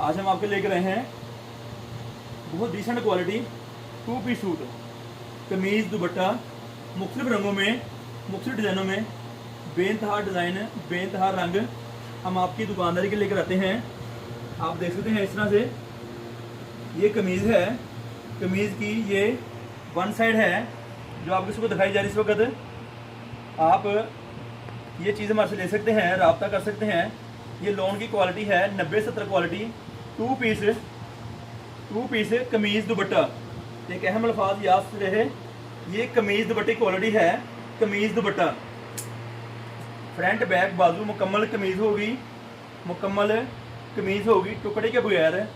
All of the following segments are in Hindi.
आज हम आपके लेकर आए हैं बहुत डिसेंट क्वालिटी 2 पीस सूट, कमीज़ दुपट्टा मुख्तलिफ रंगों में, मुख्तलिफ डिज़ाइनों में, बेनतहा डिज़ाइन, बेनतहा रंग हम आपकी दुकानदारी के लेकर आते हैं। आप देख सकते हैं इस तरह से ये कमीज़ है। कमीज़ की ये वन साइड है जो आपको इसको दिखाई जा रही है इस वक्त। आप ये चीज़ हमारे से ले सकते हैं, रब्ता कर सकते हैं। ये लोन की क्वालिटी है 90-70 क्वालिटी, 2 पीस कमीज़ दुपट्टा। एक अहम अल्फाज याद रहे, ये कमीज़ दुपट्टे क्वालिटी है। कमीज़ दुपट्टा फ्रंट बैक बाजू मुकम्मल कमीज़ होगी, मुकम्मल कमीज़ होगी, टुकड़े के बगैर।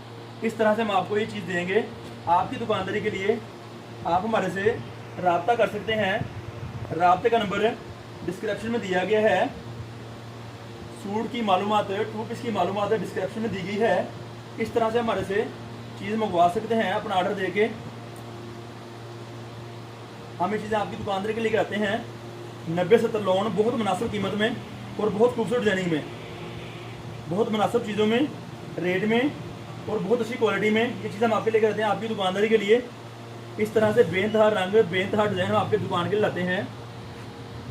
इस तरह से हम आपको ये चीज़ देंगे। आपकी दुकानदारी के लिए आप हमारे से रब्ता कर सकते हैं। रब्ते का नंबर डिस्क्रिप्शन में दिया गया है। सूट की मालूमात, 2 पीस की मालूमात डिस्क्रिप्शन में दी गई है। इस तरह से हमारे से चीज़ मंगवा सकते हैं अपना ऑर्डर दे के। हम ये चीज़ें आपकी दुकानदारी के लेकर आते हैं 90-70 लोन, बहुत मुनासिब कीमत में और बहुत खूबसूरत डिजाइनिंग में, बहुत मुनासिब चीज़ों में, रेट में और बहुत अच्छी क्वालिटी में ये चीज़ हम आपके लेकर आते हैं आपकी दुकानदारी के लिए। इस तरह से बेनतहा रंग, बेनतहा डिज़ाइन हम आपके दुकान के लिए लाते हैं।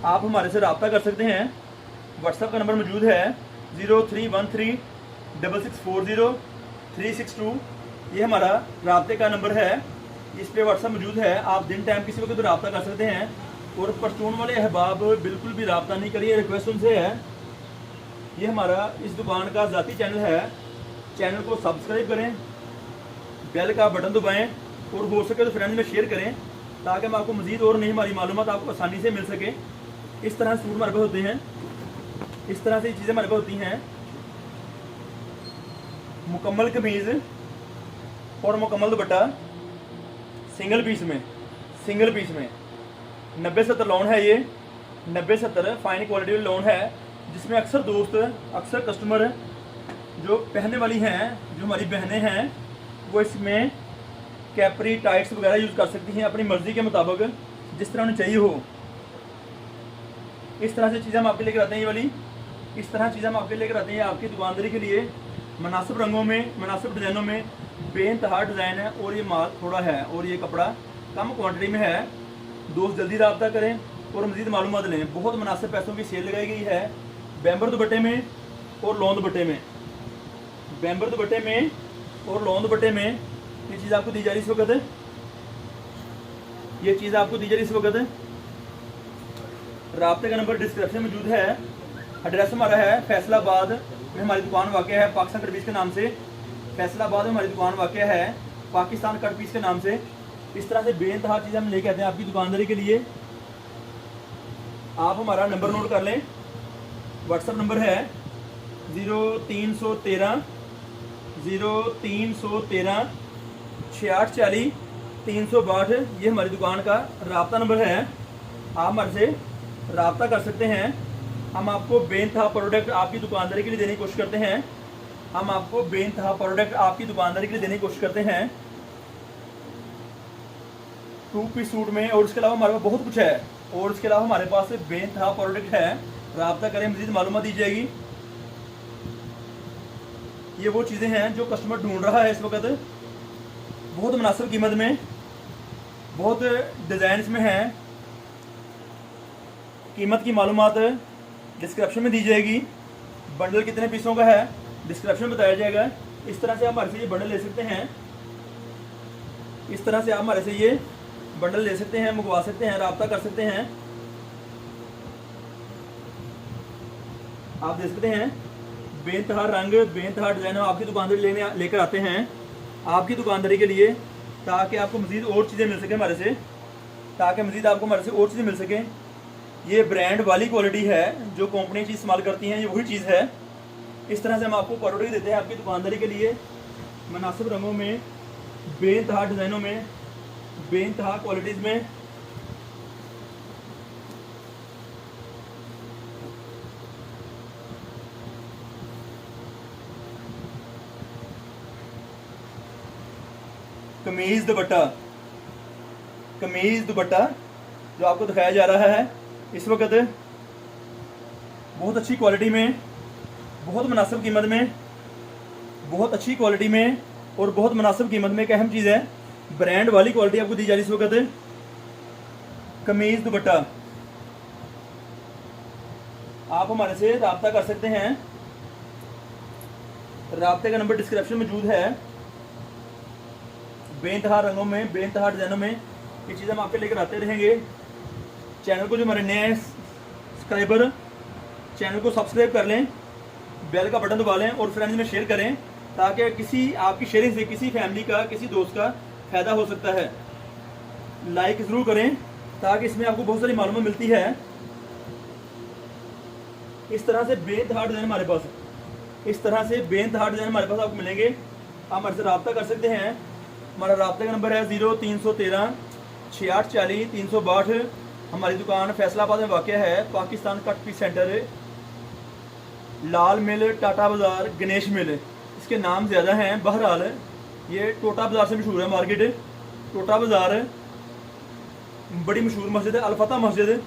आप हमारे से रब्ता कर सकते हैं। व्हाट्सएप का नंबर मौजूद है 03136640-362। ये हमारा रब्ते का नंबर है, इस पे व्हाट्सएप मौजूद है। आप दिन टाइम किसी वक्त भी रब्ता कर सकते हैं। और परचून वाले अहबाब बिल्कुल भी रब्ता नहीं करिए, रिक्वेस्ट उनसे है। ये हमारा इस दुकान का ज़ाती चैनल है। चैनल को सब्सक्राइब करें, बेल का बटन दबाएं और हो सके तो फ्रेंड्स में शेयर करें ताकि हम आपको मज़ीद और नई हमारी मालूमात आपको आसानी से मिल सके। इस तरह सूट हमारे पास होते हैं, इस तरह से चीज़ें हमारे पास होती हैं। मुकम्मल कमीज़ और मुकम्मल दुपट्टा सिंगल पीस में 90-70 लोन है। ये 90-70 फाइन क्वालिटी लोन है, जिसमें अक्सर दोस्त, अक्सर कस्टमर जो पहनने वाली हैं, जो हमारी बहनें हैं, वो इसमें कैपरी टाइट्स वगैरह यूज़ कर सकती हैं अपनी मर्ज़ी के मुताबिक, जिस तरह उन्हें चाहिए हो। इस तरह से चीज़ें हम आपके लेकर आते हैं। ये वाली इस तरह चीज़ें हम आपके लेकर आते हैं आपकी दुकानदारी के लिए, मुनासिब रंगों में, मुनासिब डिज़ाइनों में, बेनतहा डिज़ाइन है। और ये माल थोड़ा है और ये कपड़ा कम क्वांटिटी में है। दोस्त जल्दी रब्ता करें और मज़ीद मालूमात लें। बहुत मुनासिब पैसों की सेल लगाई गई है बैम्बर दुपट्टे में और लोन दुपट्टे में। बैम्बर दुपट्टे में और लोन दुपट्टे में ये चीज़ आपको दी जा रही इस वक्त। ये चीज़ आपको दी जा रही इस वक्त। रब्ते का नंबर डिस्क्रिप्शन में मौजूद है। एड्रेस हमारा है फैसलाबाद में हमारी दुकान वाक़ है, पाकिस्तान कट पीस के नाम से। फैसलाबाद में हमारी दुकान वाक़ है, पाकिस्तान कट पीस के नाम से। इस तरह से बेनतहा चीज़ें हम लेके आते हैं आपकी दुकानदारी के लिए। आप हमारा नंबर नोट कर लें। व्हाट्सएप नंबर है 0313 6840 362। ये हमारी दुकान का रब्ता नंबर है। आप हमारे से रब्ता कर सकते हैं। हम आपको बेनतहा प्रोडक्ट आपकी दुकानदारी के लिए देने की कोशिश करते हैं। हम आपको बेनतहा प्रोडक्ट आपकी दुकानदारी के लिए देने की कोशिश करते हैं 2 पीस सूट में। और इसके अलावा हमारे पास बहुत कुछ है। और इसके अलावा हमारे पास बेनतहा प्रोडक्ट है। रब्ता करें, मज़ीद मालूमात दी जाएगी। ये वो चीज़ें हैं जो कस्टमर ढूंढ रहा है इस वक्त, बहुत मुनासिब कीमत में, बहुत डिज़ाइंस में है। कीमत की मालूमात डिस्क्रिप्शन में दी जाएगी। बंडल कितने पीसों का है डिस्क्रिप्शन में बताया जाएगा। इस तरह से आप हमारे से ये बंडल ले सकते हैं। इस तरह से आप हमारे से ये बंडल ले सकते हैं, मंगवा सकते हैं, रब्ता कर सकते हैं। आप देख सकते हैं बेनतहा रंग, बेनतहा डिज़ाइन आपकी दुकानदारी लेकर आते हैं आपकी दुकानदारी के लिए, ताकि आपको मज़ीद और चीज़ें मिल सकें हमारे से, ताकि मज़ीद आपको हमारे से और चीज़ें मिल सकें। ये ब्रांड वाली क्वालिटी है, जो कंपनी चीज़ इस्तेमाल करती हैं, ये वही चीज़ है। इस तरह से हम आपको प्रोडक्ट देते हैं आपकी दुकानदारी के लिए, मुनासिब रंगों में, बेनतहा डिज़ाइनों में, बेनतहा क्वालिटीज़ में। कमीज़ दुपट्टा जो आपको दिखाया जा रहा है इस वक्त, बहुत अच्छी क्वालिटी में, बहुत मुनासिब कीमत में, बहुत अच्छी क्वालिटी में और बहुत मुनासिब कीमत में। एक अहम चीज़ है, ब्रांड वाली क्वालिटी आपको दी जा रही है इस वक्त। कमीज़ दुपट्टा आप हमारे से रब्ता कर सकते हैं, रब्ते का नंबर डिस्क्रिप्शन में मौजूद है। बेइंतहा रंगों में, बेइंतहा डिज़ाइनों में ये चीज़ हम आपके लेकर आते रहेंगे। चैनल को जो हमारे नए सब्सक्राइबर, चैनल को सब्सक्राइब कर लें, बेल का बटन दबा लें और फ्रेंड्स में शेयर करें, ताकि किसी आपकी शेयरिंग से किसी फैमिली का, किसी दोस्त का फ़ायदा हो सकता है। लाइक ज़रूर करें ताकि इसमें आपको बहुत सारी मालूमात मिलती है। इस तरह से बेइंतहा डिज़ाइन हमारे पास, इस तरह से बेइंतहा डिज़ाइन हमारे पास आपको मिलेंगे। आप हमारे से रब्ता कर सकते हैं। हमारा रब्ते का नंबर है 0313 6840 362। हमारी दुकान फैसलाबाद में वाक़ है। पाकिस्तान कट पीस सेंटर, लाल मिल, टाटा बाज़ार, गणेश मिल, इसके नाम ज़्यादा हैं। बहरहाल ये टोटा बाज़ार से मशहूर है मार्केट। टोटा बाज़ार बड़ी मशहूर मस्जिद है, अलफता मस्जिद,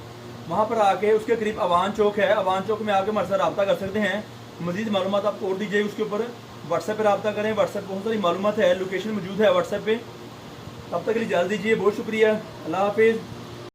वहाँ पर आके उसके करीब अवान चौक है। अवान चौक में आके हमारे साथ रब्ता कर सकते हैं। मज़ीद मालूमात आपको और दीजिए उसके ऊपर व्हाट्सएप पर रब्ता करें। व्हाट्सएप बहुत सारी मालूमात है, लोकेशन मौजूद है व्हाट्सएप पे। तब तक के लिए इजाज़त दीजिए, बहुत शुक्रिया, अल्लाह हाफिज़।